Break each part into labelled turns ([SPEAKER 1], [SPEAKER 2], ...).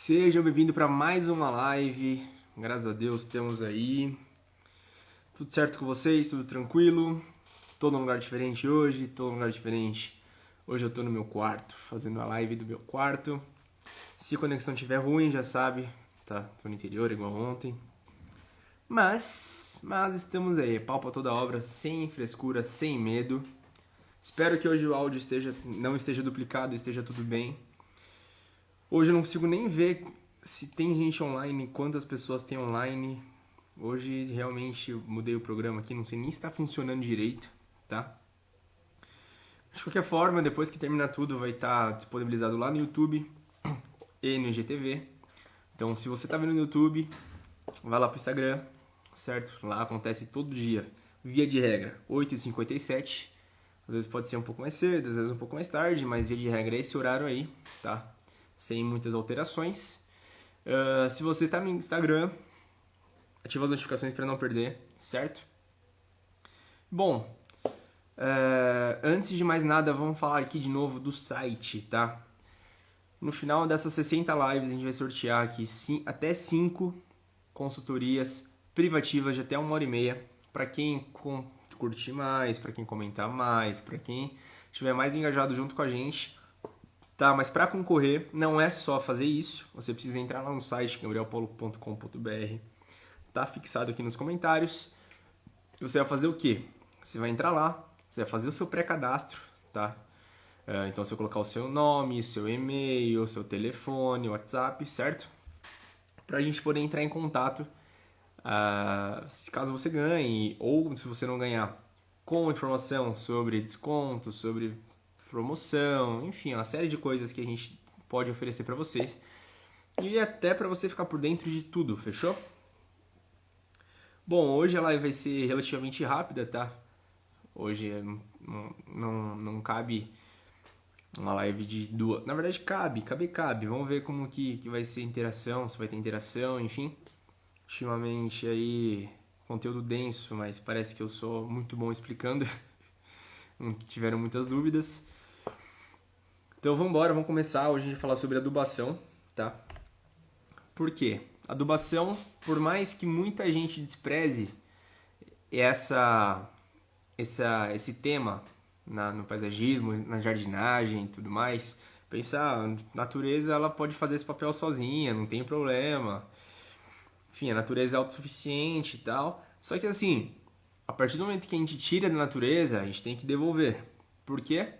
[SPEAKER 1] Seja bem-vindo para mais uma live. Graças a Deus temos aí. Tudo certo com vocês? Tudo tranquilo? Tô num lugar diferente hoje, tô num lugar diferente. Hoje eu tô no meu quarto, fazendo a live do meu quarto. Se a conexão estiver ruim, já sabe, tá? Tô no interior igual ontem. Mas estamos aí, pau pra toda obra, sem frescura, sem medo. Espero que hoje o áudio não esteja duplicado, esteja tudo bem. Hoje eu não consigo nem ver se tem gente online, quantas pessoas tem online. Hoje realmente eu mudei o programa aqui, não sei nem se está funcionando direito, tá? De qualquer forma, depois que terminar tudo, vai estar disponibilizado lá no YouTube e no IGTV. Então, se você está vendo no YouTube, vai lá pro Instagram, certo? Lá acontece todo dia, via de regra, 8h57. Às vezes pode ser um pouco mais cedo, às vezes um pouco mais tarde, mas via de regra é esse horário aí, tá? Sem muitas alterações. Se você está no Instagram, ativa as notificações para não perder, certo? Bom, antes de mais nada, vamos falar aqui de novo do site, tá? No final dessas 60 lives, a gente vai sortear aqui até 5 consultorias privativas de até 1h30 para quem curtir mais, para quem comentar mais, para quem estiver mais engajado junto com a gente. Tá, mas para concorrer não é só fazer isso, você precisa entrar lá no site gabrielpolo.com.br, tá fixado aqui nos comentários. E você vai fazer o quê? Você vai entrar lá, você vai fazer o seu pré-cadastro, tá? Então você vai colocar o seu nome, seu e-mail, seu telefone, WhatsApp, certo? Pra gente poder entrar em contato, se caso você ganhe ou se você não ganhar, com informação sobre desconto, sobre promoção, enfim, uma série de coisas que a gente pode oferecer para você e até para você ficar por dentro de tudo, fechou? Bom, hoje a live vai ser relativamente rápida, tá? Hoje não cabe uma live de duas. Na verdade cabe. Vamos ver como que vai ser a interação, se vai ter interação, enfim. Ultimamente aí conteúdo denso, mas parece que eu sou muito bom explicando. Não tiveram muitas dúvidas. Então vamos começar hoje a gente falar sobre adubação, tá? Por quê? Adubação, por mais que muita gente despreze esse tema no paisagismo, na jardinagem e tudo mais, pensar, a natureza ela pode fazer esse papel sozinha, não tem problema. Enfim, a natureza é autossuficiente e tal. Só que assim, a partir do momento que a gente tira da natureza, a gente tem que devolver. Por quê?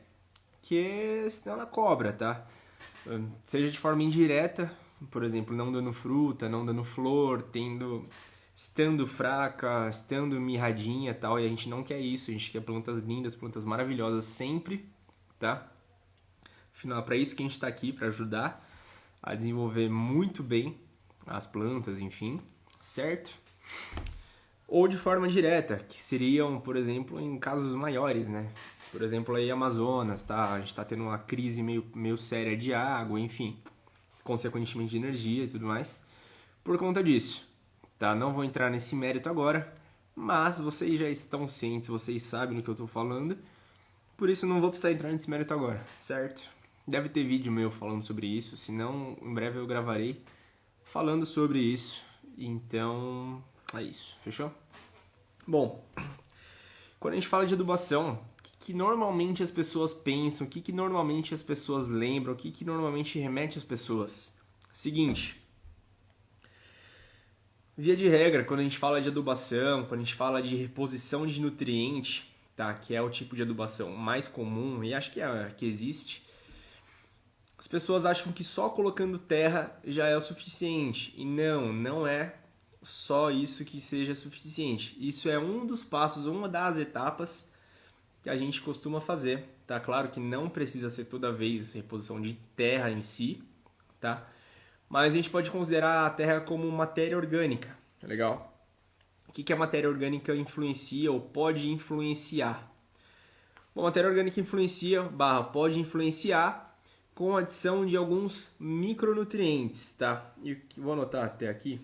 [SPEAKER 1] Porque senão ela cobra, tá? Seja de forma indireta, por exemplo, não dando fruta, não dando flor, estando fraca, estando mirradinha e tal, e a gente não quer isso, a gente quer plantas lindas, plantas maravilhosas sempre, tá? Afinal, é para isso que a gente está aqui, para ajudar a desenvolver muito bem as plantas, enfim, certo? Ou de forma direta, que seriam, por exemplo, em casos maiores, né? Por exemplo, aí Amazonas, tá? A gente está tendo uma crise meio séria de água, enfim, consequentemente de energia e tudo mais, por conta disso, tá? Não vou entrar nesse mérito agora, mas vocês já estão cientes, vocês sabem do que eu estou falando, por isso não vou precisar entrar nesse mérito agora, certo? Deve ter vídeo meu falando sobre isso, senão em breve eu gravarei falando sobre isso, então é isso, fechou? Bom, quando a gente fala de adubação, o que normalmente as pessoas pensam, o que normalmente as pessoas lembram, o que normalmente remete as pessoas? Seguinte, via de regra, quando a gente fala de adubação, quando a gente fala de reposição de nutriente, tá, que é o tipo de adubação mais comum e acho que existe, as pessoas acham que só colocando terra já é o suficiente. E não é só isso que seja suficiente. Isso é um dos passos, uma das etapas que a gente costuma fazer, tá? Claro que não precisa ser toda vez reposição de terra em si, tá? Mas a gente pode considerar a terra como matéria orgânica, tá legal? O que a matéria orgânica influencia ou pode influenciar? Bom, a matéria orgânica pode influenciar com a adição de alguns micronutrientes, tá? E vou anotar até aqui.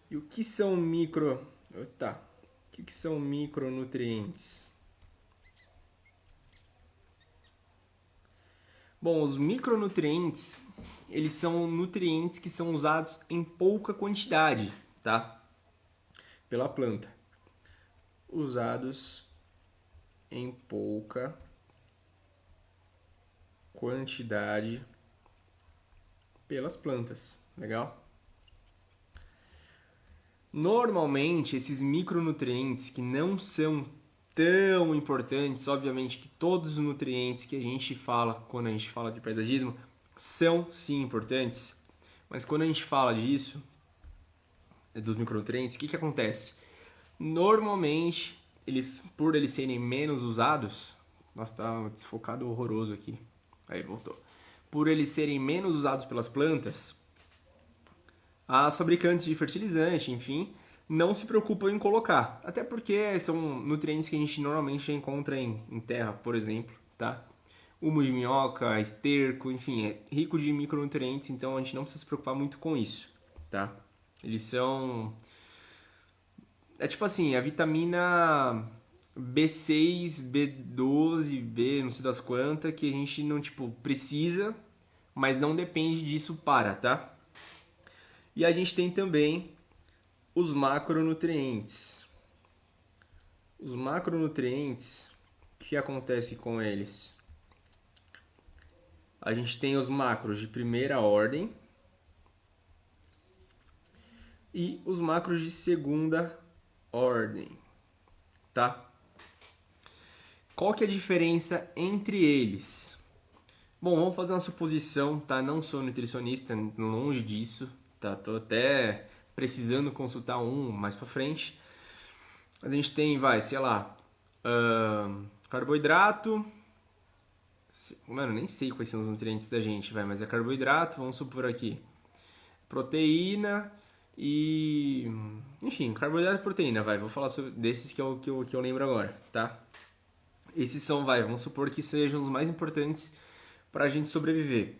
[SPEAKER 1] E o que são o que são micronutrientes? Bom, os micronutrientes, eles são nutrientes que são usados em pouca quantidade, tá? Pela planta. Usados em pouca quantidade pelas plantas, legal? Normalmente, esses micronutrientes que não são tão importantes, obviamente que todos os nutrientes que a gente fala quando a gente fala de paisagismo são sim importantes, mas quando a gente fala disso, dos micronutrientes, o que acontece? Normalmente, por eles serem menos usados, nossa, tá desfocado horroroso aqui, aí voltou. Por eles serem menos usados pelas plantas, as fabricantes de fertilizante, enfim, não se preocupam em colocar. Até porque são nutrientes que a gente normalmente já encontra em terra, por exemplo, tá? Humus de minhoca, esterco, enfim, é rico de micronutrientes, então a gente não precisa se preocupar muito com isso, tá? Eles são... É tipo assim, a vitamina B6, B12, B não sei das quantas, que a gente não, tipo, precisa, mas não depende disso para, tá? E a gente tem também os macronutrientes. Os macronutrientes, o que acontece com eles? A gente tem os macros de primeira ordem e os macros de segunda ordem, tá? Qual que é a diferença entre eles? Bom, vamos fazer uma suposição, tá? Não sou nutricionista, longe disso, tá? Tô até precisando consultar um mais pra frente. A gente tem, sei lá, carboidrato. Mano, nem sei quais são os nutrientes da gente, mas é carboidrato, vamos supor aqui. Proteína e... Enfim, carboidrato e proteína, vou falar sobre desses que eu lembro agora, tá? Esses são, vamos supor que sejam os mais importantes pra gente sobreviver.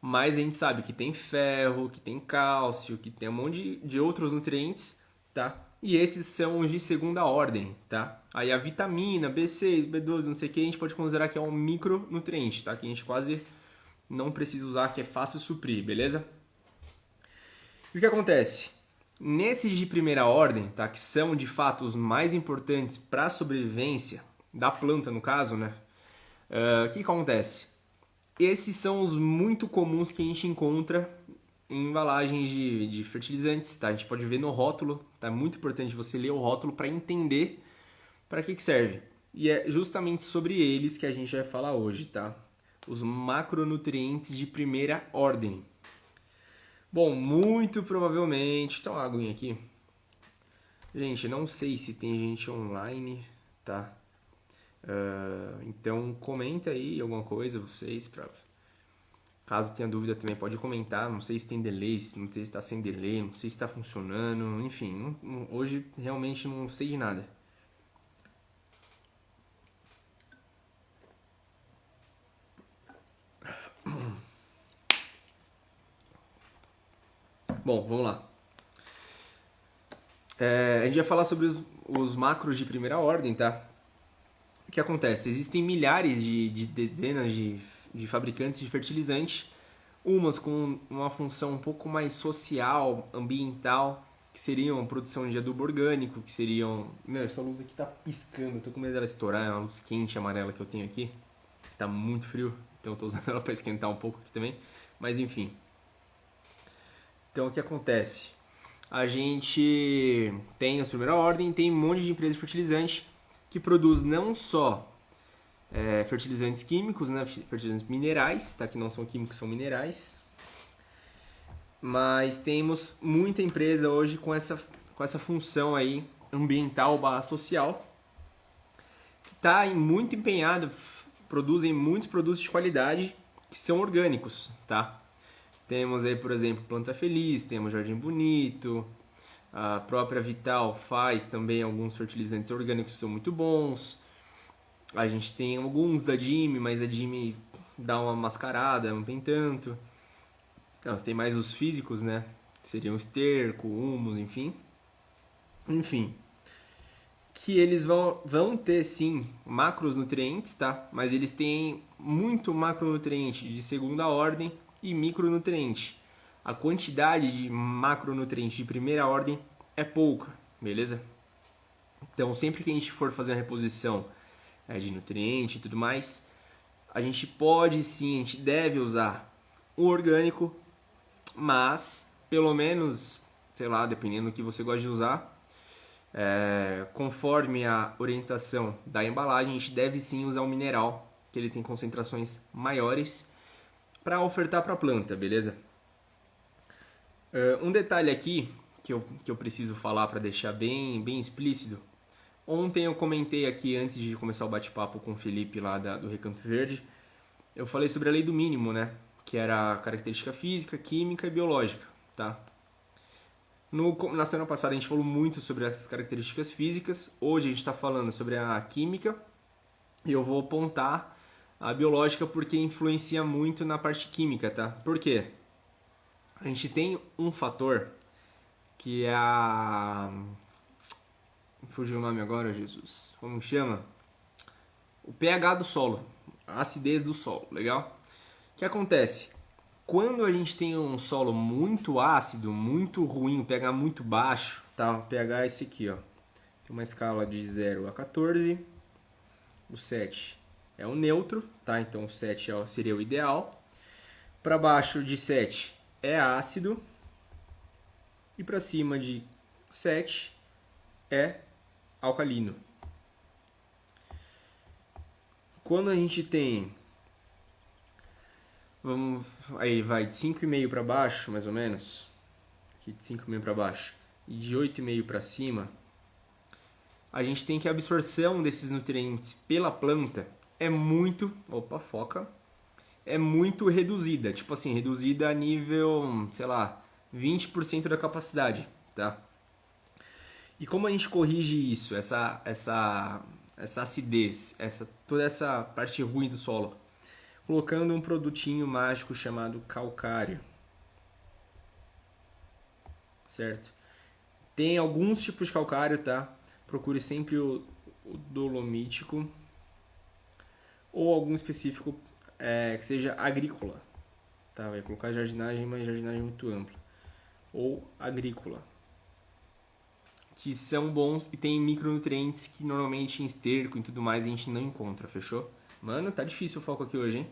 [SPEAKER 1] Mas a gente sabe que tem ferro, que tem cálcio, que tem um monte de outros nutrientes, tá? E esses são os de segunda ordem, tá? Aí a vitamina, B6, B12, não sei o que, a gente pode considerar que é um micronutriente, tá? Que a gente quase não precisa usar, que é fácil suprir, beleza? E o que acontece? Nesses de primeira ordem, tá? Que são de fato os mais importantes para a sobrevivência da planta, no caso, né? O que acontece? Esses são os muito comuns que a gente encontra em embalagens de fertilizantes, tá? A gente pode ver no rótulo, tá? É muito importante você ler o rótulo para entender para que serve. E é justamente sobre eles que a gente vai falar hoje, tá? Os macronutrientes de primeira ordem. Bom, muito provavelmente... Então, uma aguinha aqui. Gente, não sei se tem gente online, tá? Então comenta aí alguma coisa, vocês, caso tenha dúvida também pode comentar. Não sei se tem delay, não sei se está sem delay, não sei se está funcionando, enfim, hoje realmente não sei de nada. Bom, vamos lá. A gente vai falar sobre os macros de primeira ordem, tá? O que acontece? Existem milhares de dezenas de fabricantes de fertilizante, umas com uma função um pouco mais social, ambiental, que seriam a produção de adubo orgânico, que seriam... Meu, essa luz aqui tá piscando, eu tô com medo dela estourar, é uma luz quente amarela que eu tenho aqui, tá muito frio, então eu tô usando ela para esquentar um pouco aqui também, mas enfim. Então o que acontece? A gente tem as primeira ordem, tem um monte de empresas de fertilizante que produz não só fertilizantes químicos, né, fertilizantes minerais, tá, que não são químicos, são minerais, mas temos muita empresa hoje com essa função aí ambiental / social, que está muito empenhado, produzem muitos produtos de qualidade que são orgânicos, tá? Temos aí, por exemplo, Planta Feliz, temos Jardim Bonito, a própria Vital faz também alguns fertilizantes orgânicos que são muito bons. A gente tem alguns da Jimmy, mas a Jimmy dá uma mascarada, não tem tanto. Então, tem mais os físicos, né? Seriam esterco, humus, enfim. Enfim. Que eles vão ter, sim, macronutrientes, tá? Mas eles têm muito macronutriente de segunda ordem e micronutriente. A quantidade de macronutrientes de primeira ordem é pouca, beleza? Então, sempre que a gente for fazer a reposição de nutriente e tudo mais, a gente pode sim, a gente deve usar o orgânico, mas pelo menos, sei lá, dependendo do que você gosta de usar, conforme a orientação da embalagem, a gente deve sim usar o mineral, que ele tem concentrações maiores para ofertar para a planta, beleza? Um detalhe aqui que eu preciso falar para deixar bem explícito. Ontem eu comentei aqui, antes de começar o bate-papo com o Felipe lá do Recanto Verde, eu falei sobre a lei do mínimo, né? Que era a característica física, química e biológica, tá? Na semana passada a gente falou muito sobre as características físicas, hoje a gente está falando sobre a química e eu vou apontar a biológica porque influencia muito na parte química, tá? Por quê? A gente tem um fator que é a... Fugiu o nome agora, Jesus. Como chama? O pH do solo, a acidez do solo, legal? O que acontece? Quando a gente tem um solo muito ácido, muito ruim, o pH muito baixo, tá? O pH é esse aqui, ó. Tem uma escala de 0 a 14. O 7 é o neutro, tá? Então o 7 seria o ideal. Para baixo de 7 é ácido. E para cima de 7 é alcalino. Quando a gente tem, aí vai de 5,5 para baixo, mais ou menos, aqui de 5,5 para baixo, e de 8,5 para cima, a gente tem que a absorção desses nutrientes pela planta é muito, é muito reduzida, tipo assim, reduzida a nível, sei lá, 20% da capacidade, tá? E como a gente corrige isso, essa acidez, toda essa parte ruim do solo? Colocando um produtinho mágico chamado calcário, certo? Tem alguns tipos de calcário, tá? Procure sempre o dolomítico ou algum específico que seja agrícola, tá? Vai colocar jardinagem, mas jardinagem muito ampla. Ou agrícola, que são bons e tem micronutrientes que normalmente em esterco e tudo mais a gente não encontra, fechou? Mano, tá difícil o foco aqui hoje, hein?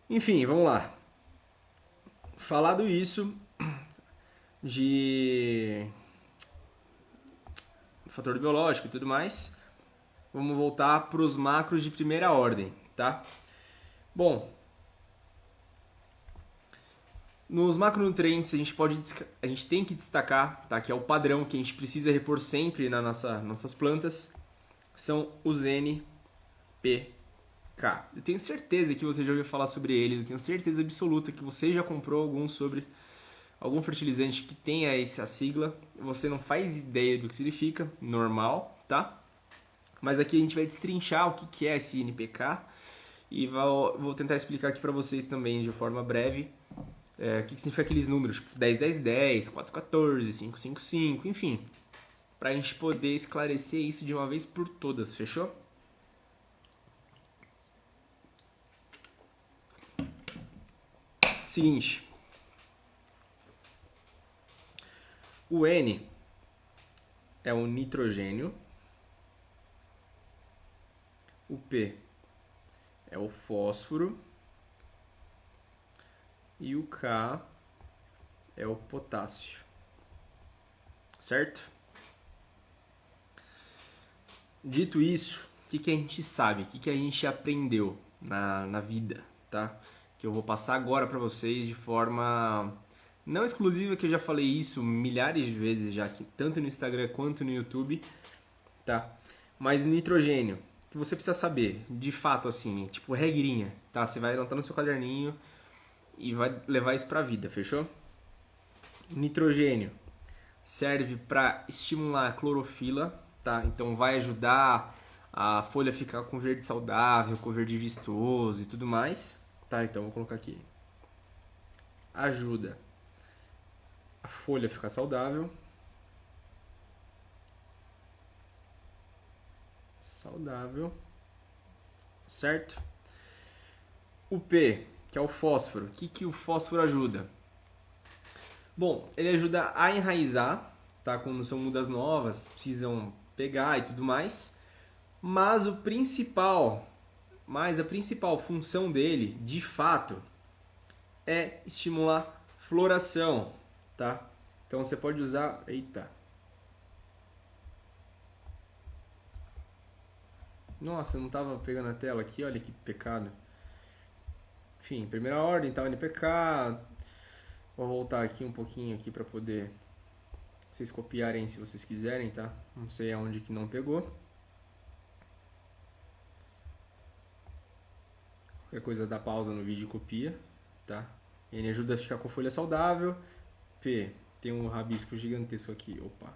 [SPEAKER 1] Enfim, vamos lá. Falado isso de fator biológico e tudo mais, vamos voltar para os macros de primeira ordem, tá? Bom, nos macronutrientes a gente tem que destacar, tá? Que é o padrão que a gente precisa repor sempre nas nossas plantas, são os N, P, K. Eu tenho certeza que você já ouviu falar sobre eles, eu tenho certeza absoluta que você já comprou algum fertilizante que tenha essa sigla, você não faz ideia do que significa, normal, tá? Mas aqui a gente vai destrinchar o que é esse NPK e vou tentar explicar aqui para vocês também de forma breve o que significa aqueles números, tipo 10, 10, 10, 4, 14, 5, 5, 5, enfim, para a gente poder esclarecer isso de uma vez por todas, fechou? Seguinte, o N é o nitrogênio, o P é o fósforo e o K é o potássio, certo? Dito isso, o que a gente sabe, o que a gente aprendeu na vida, tá? Que eu vou passar agora para vocês de forma não exclusiva, que eu já falei isso milhares de vezes já, tanto no Instagram quanto no YouTube, tá? Mas nitrogênio, que você precisa saber, de fato assim, tipo regrinha, tá? Você vai anotar no seu caderninho e vai levar isso pra vida, fechou? Nitrogênio serve para estimular a clorofila, tá? Então vai ajudar a folha a ficar com verde saudável, com verde vistoso e tudo mais, tá? Então vou colocar aqui. Ajuda a folha a ficar saudável. Certo? O P, que é o fósforo. O que o fósforo ajuda? Bom, ele ajuda a enraizar, tá? Quando são mudas novas, precisam pegar e tudo mais. Mas a principal função dele, de fato, é estimular floração, tá? Então você pode usar... Eita! Nossa, eu não estava pegando a tela aqui, olha que pecado. Enfim, primeira ordem, tá? NPK. Vou voltar aqui um pouquinho aqui para poder vocês copiarem se vocês quiserem, tá? Não sei aonde que não pegou. Qualquer coisa dá pausa no vídeo e copia, tá? Ele ajuda a ficar com a folha saudável. P, tem um rabisco gigantesco aqui, opa.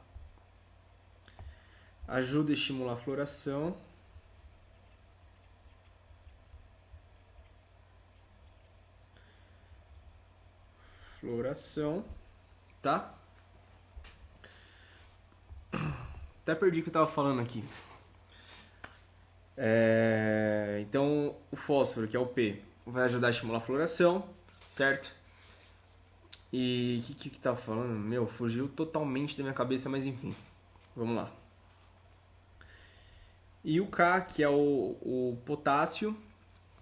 [SPEAKER 1] Ajuda a estimular a floração. Floração, tá? Até perdi o que eu tava falando aqui. Então, o fósforo, que é o P, vai ajudar a estimular a floração, certo? E o que tava falando? Meu, fugiu totalmente da minha cabeça, mas enfim. Vamos lá. E o K, que é o potássio,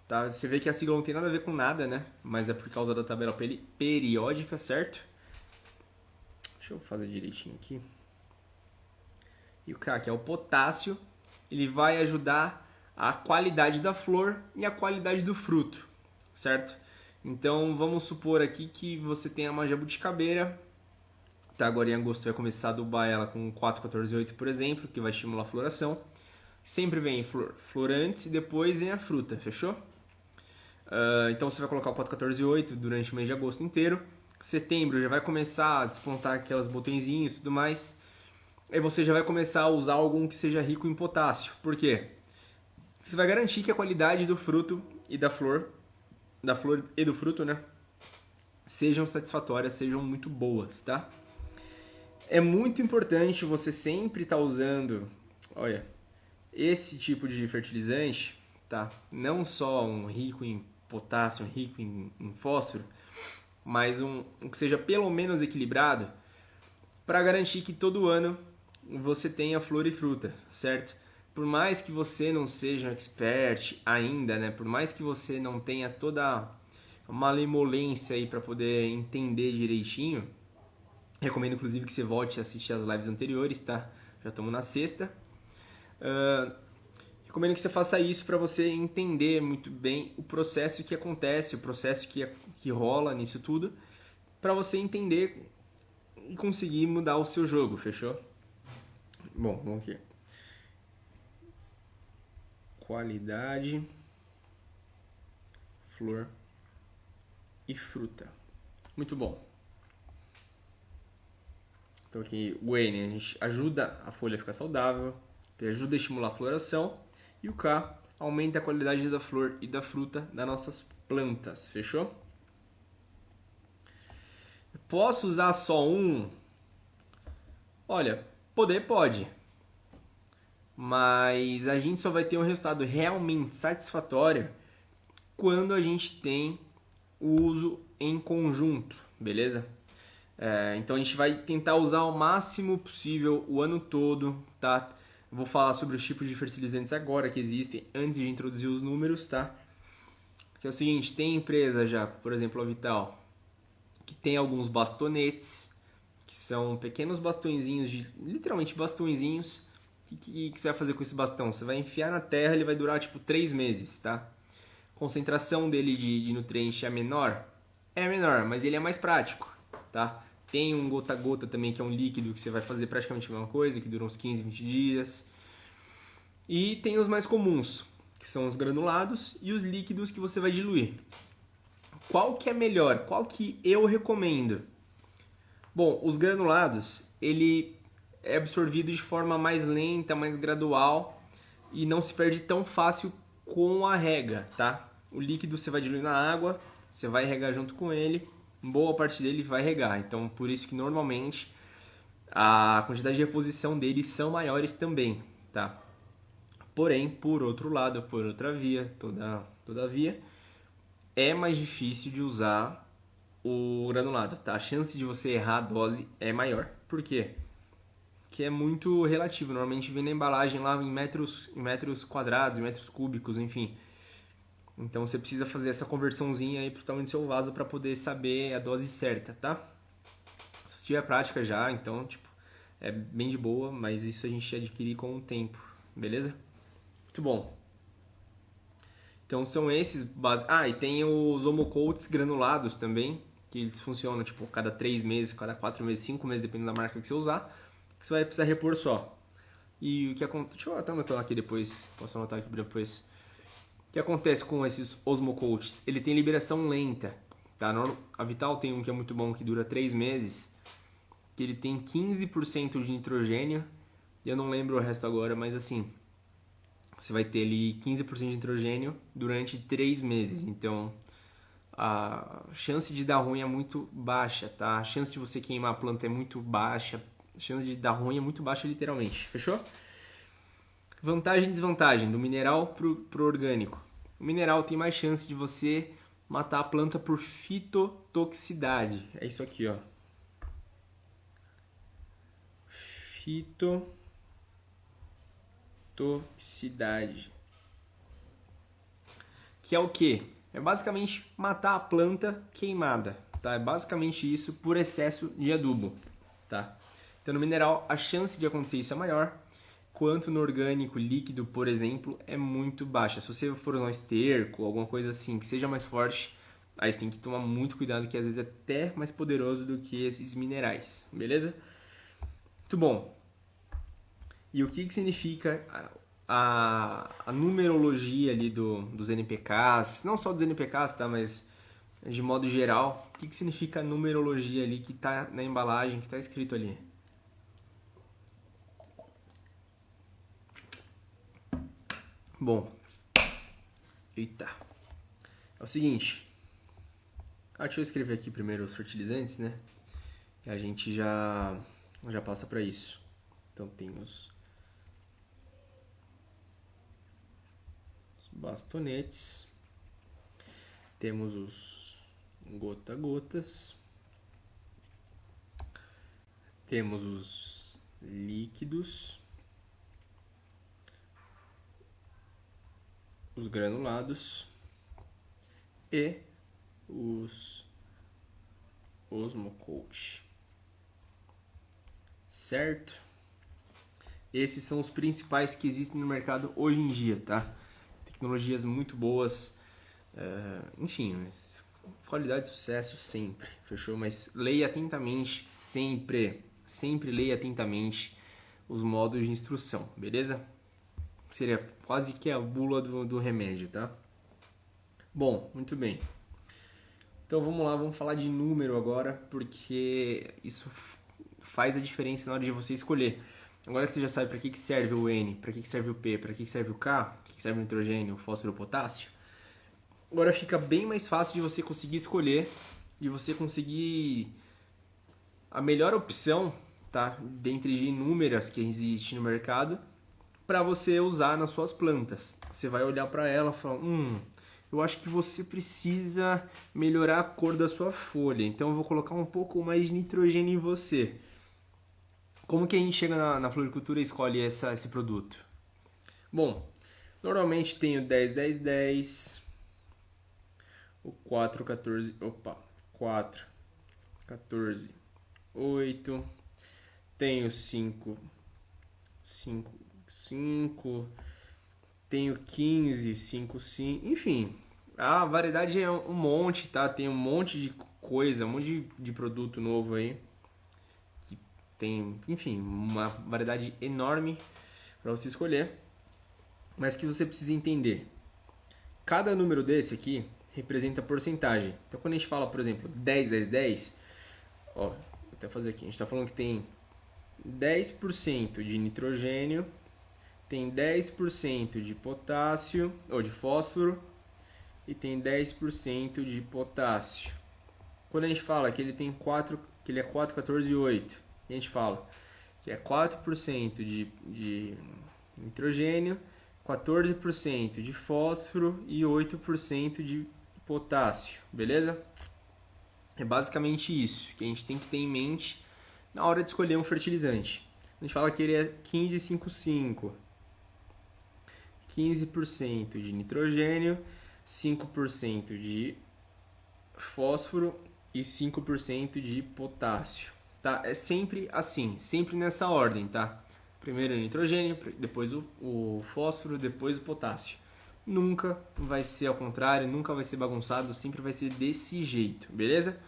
[SPEAKER 1] tá? Você vê que a sigla não tem nada a ver com nada, né? Mas é por causa da tabela periódica, certo? Deixa eu fazer direitinho aqui. E o K, que é o potássio, ele vai ajudar a qualidade da flor e a qualidade do fruto, certo? Então vamos supor aqui que você tem uma jabuticabeira, tá? Agora em agosto vai começar a adubar ela com 4,14,8, por exemplo, que vai estimular a floração. Sempre vem flor antes e depois vem a fruta, fechou? Então você vai colocar o 4,14,8 durante o mês de agosto inteiro. Setembro já vai começar a despontar aquelas botõezinhos e tudo mais. Aí você já vai começar a usar algum que seja rico em potássio. Por quê? Você vai garantir que a qualidade do fruto e da flor e do fruto, né, sejam satisfatórias, sejam muito boas, tá? É muito importante você sempre estar usando, olha, esse tipo de fertilizante, tá? Não só um rico em potássio, um rico em fósforo, mas um que seja pelo menos equilibrado para garantir que todo ano você tenha flor e fruta, certo? Por mais que você não seja um expert ainda, né? Por mais que você não tenha toda a malemolência aí para poder entender direitinho, recomendo inclusive que você volte a assistir as lives anteriores, tá? Já estamos na sexta. Recomendo que você faça isso para você entender muito bem o processo que acontece, o processo que rola nisso tudo, para você entender e conseguir mudar o seu jogo, fechou? Bom, vamos aqui. Qualidade, flor e fruta. Muito bom. Então aqui o N, a gente ajuda a folha a ficar saudável, ajuda a estimular a floração, e o K aumenta a qualidade da flor e da fruta das nossas plantas, fechou? Posso usar só um? Olha, pode. Mas a gente só vai ter um resultado realmente satisfatório quando a gente tem o uso em conjunto, beleza? Então a gente vai tentar usar o máximo possível o ano todo, tá? Vou falar sobre os tipos de fertilizantes agora que existem, antes de introduzir os números, tá? Que é o seguinte, tem empresa já, por exemplo a Vital, que tem alguns bastonetes, que são pequenos bastõezinhos, literalmente bastõezinhos. O que você vai fazer com esse bastão? Você vai enfiar na terra, ele vai durar tipo 3 meses, tá? A concentração dele de nutriente é menor? É menor, mas ele é mais prático, tá? Tem um gota a gota também, que é um líquido que você vai fazer praticamente a mesma coisa, que dura uns 15, 20 dias. E tem os mais comuns, que são os granulados e os líquidos que você vai diluir. Qual que é melhor? Qual que eu recomendo? Bom, os granulados, ele é absorvido de forma mais lenta, mais gradual e não se perde tão fácil com a rega, tá? O líquido você vai diluir na água, você vai regar junto com ele, boa parte dele vai regar. Então, por isso que normalmente a quantidade de reposição deles são maiores também, tá? Porém, por outro lado, por outra via, todavia, é mais difícil de usar o granulado, tá? A chance de você errar a dose é maior. Por quê? Que é muito relativo. Normalmente vem na embalagem lá em metros quadrados, em metros cúbicos, enfim. Então você precisa fazer essa conversãozinha aí pro tamanho do seu vaso para poder saber a dose certa, tá? Se você tiver prática já, então, tipo, é bem de boa, mas isso a gente adquire com o tempo, beleza? Muito bom. Então são esses básicos. Ah, e tem os homocoats granulados também, que eles funcionam, tipo, cada 3 meses, cada 4 meses, 5 meses, dependendo da marca que você usar, que você vai precisar repor só. E o que acontece... Deixa eu até anotar aqui depois, posso anotar aqui depois. O que acontece com esses osmocoats? Ele tem liberação lenta, tá? A Vital tem um que é muito bom, que dura 3 meses, que ele tem 15% de nitrogênio, e eu não lembro o resto agora, mas assim, você vai ter ali 15% de nitrogênio durante 3 meses, então a chance de dar ruim é muito baixa, tá? A chance de você queimar a planta é muito baixa, a chance de dar ruim é muito baixa literalmente, fechou? Vantagem e desvantagem do mineral pro orgânico. O mineral tem mais chance de você matar a planta por fitotoxicidade. É isso aqui, ó. Fitotoxicidade. Que é o quê? É basicamente matar a planta queimada, tá? É basicamente isso por excesso de adubo, tá? Então no mineral a chance de acontecer isso é maior, quanto no orgânico líquido, por exemplo, é muito baixa. Se você for usar um esterco, alguma coisa assim que seja mais forte, aí você tem que tomar muito cuidado, que às vezes é até mais poderoso do que esses minerais, beleza? Muito bom. E o que significa a numerologia ali dos NPKs, não só dos NPKs, tá, mas de modo geral, o que significa a numerologia ali que está na embalagem, que está escrito ali? Bom, eita, é o seguinte, deixa eu escrever aqui primeiro os fertilizantes, né, e a gente já passa para isso. Então tem os bastonetes, temos os gota-gotas, temos os líquidos, os granulados e os osmocoat, certo? Esses são os principais que existem no mercado hoje em dia, tá? Tecnologias muito boas, enfim, qualidade e sucesso sempre, fechou? Mas leia atentamente, sempre leia atentamente os modos de instrução, beleza? Seria quase que a bula do remédio, tá? Bom, muito bem. Então vamos lá, vamos falar de número agora, porque isso faz a diferença na hora de você escolher. Agora que você já sabe para que serve o N, para que serve o P, para que serve o K, para que serve o nitrogênio, o fósforo e o potássio, agora fica bem mais fácil de você conseguir escolher, de você conseguir a melhor opção, tá? Dentre de inúmeras que existe no mercado, para você usar nas suas plantas. Você vai olhar para ela e falar, eu acho que você precisa melhorar a cor da sua folha, então eu vou colocar um pouco mais de nitrogênio em você. Como que a gente chega na floricultura e escolhe esse produto? Bom, normalmente tem o 10-10-10, o 4-14-8, tem o 5-5-5, tem o 15-5-5, enfim, a variedade é um monte, tá? Tem um monte de coisa, um monte de produto novo aí, que tem, enfim, uma variedade enorme para você escolher, mas que você precisa entender. Cada número desse aqui representa porcentagem. Então quando a gente fala, por exemplo, 10-10-10, ó, vou até fazer aqui, a gente está falando que tem 10% de nitrogênio, tem 10% de potássio, ou de fósforo, e tem 10% de potássio. Quando a gente fala que ele tem 4, que ele é 4, 14 e 8, a gente fala que é 4% de nitrogênio, 14% de fósforo e 8% de potássio, beleza? É basicamente isso que a gente tem que ter em mente na hora de escolher um fertilizante. A gente fala que ele é 15,55. 15% de nitrogênio, 5% de fósforo e 5% de potássio. Tá? É sempre assim, sempre nessa ordem, tá? Primeiro o nitrogênio, depois o fósforo, depois o potássio. Nunca vai ser ao contrário, nunca vai ser bagunçado, sempre vai ser desse jeito, beleza?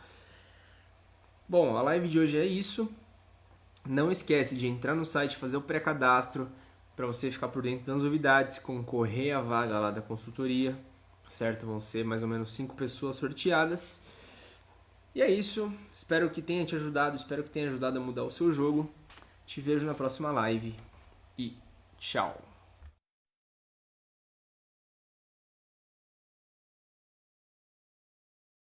[SPEAKER 1] Bom, a live de hoje é isso. Não esquece de entrar no site, fazer o pré-cadastro para você ficar por dentro das novidades, concorrer à vaga lá da consultoria, certo? Vão ser mais ou menos 5 pessoas sorteadas. E é isso, espero que tenha te ajudado, espero que tenha ajudado a mudar o seu jogo. Te vejo na próxima live e tchau!